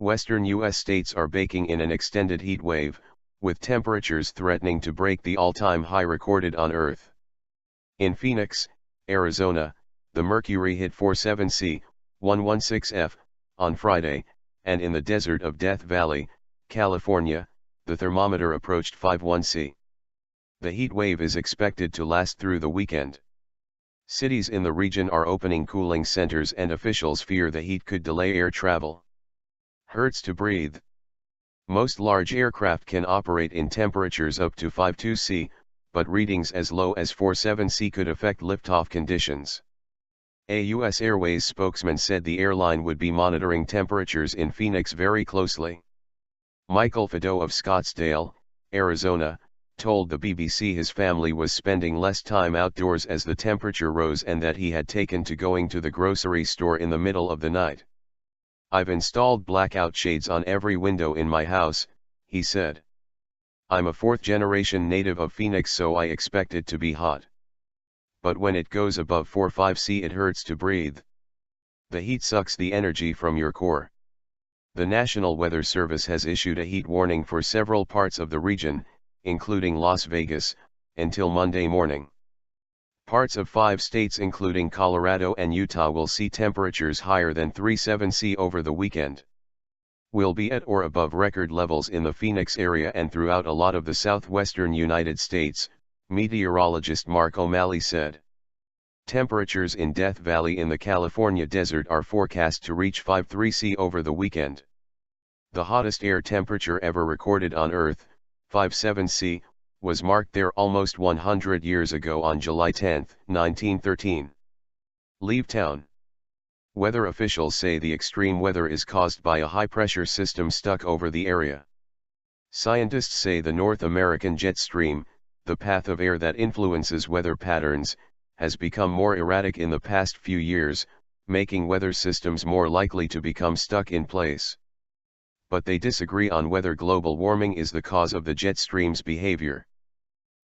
Western U.S. states are baking in an extended heat wave, with temperatures threatening to break the all-time high recorded on Earth. In Phoenix, Arizona, the mercury hit 47°C, 116°F, on Friday, and in the desert of Death Valley, California, the thermometer approached 51°C. The heat wave is expected to last through the weekend. Cities in the region are opening cooling centers and officials fear the heat could delay air travel. Hurts to breathe. Most large aircraft can operate in temperatures up to 52°C, but readings as low as 47°C could affect liftoff conditions. A US Airways spokesman said the airline would be monitoring temperatures in Phoenix very closely. Michael Fedo of Scottsdale, Arizona, told the BBC his family was spending less time outdoors as the temperature rose and that he had taken to going to the grocery store in the middle of the night. "I've installed blackout shades on every window in my house," he said. "I'm a fourth-generation native of Phoenix, so I expect it to be hot. But when it goes above 45°C it hurts to breathe. The heat sucks the energy from your core." The National Weather Service has issued a heat warning for several parts of the region, including Las Vegas, until Monday morning. Parts of 5 states including Colorado and Utah will see temperatures higher than 37°C over the weekend. "We'll be at or above record levels in the Phoenix area and throughout a lot of the southwestern United States," meteorologist Mark O'Malley said. Temperatures in Death Valley in the California desert are forecast to reach 53°C over the weekend. The hottest air temperature ever recorded on Earth, 57°C, was marked there almost 100 years ago on July 10, 1913. Leave town. Weather officials say the extreme weather is caused by a high-pressure system stuck over the area. Scientists say the North American jet stream, the path of air that influences weather patterns, has become more erratic in the past few years, making weather systems more likely to become stuck in place. But they disagree on whether global warming is the cause of the jet stream's behavior.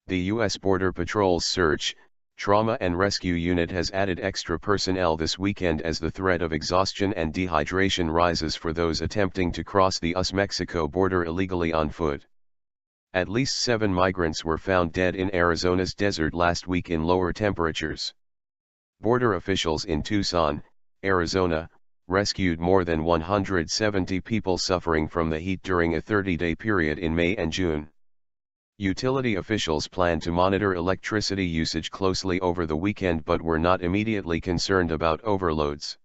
The U.S. Border Patrol's Search, Trauma and Rescue Unit has added extra personnel this weekend as the threat of exhaustion and dehydration rises for those attempting to cross the US-Mexico border illegally on foot. At least 7 migrants were found dead in Arizona's desert last week in lower temperatures. Border officials in Tucson, Arizona, rescued more than 170 people suffering from the heat during a 30-day period in May and June. Utility officials plan to monitor electricity usage closely over the weekend but were not immediately concerned about overloads.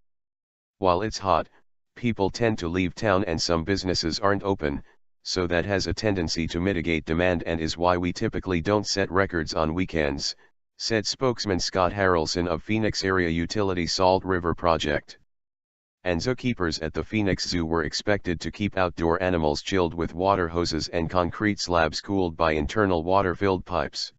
While it's hot, people tend to leave town and some businesses aren't open, so that has a tendency to mitigate demand and is why we typically don't set records on weekends, said spokesman Scott Harrelson of Phoenix area utility Salt River Project. And zookeepers at the Phoenix Zoo were expected to keep outdoor animals chilled with water hoses and concrete slabs cooled by internal water-filled pipes.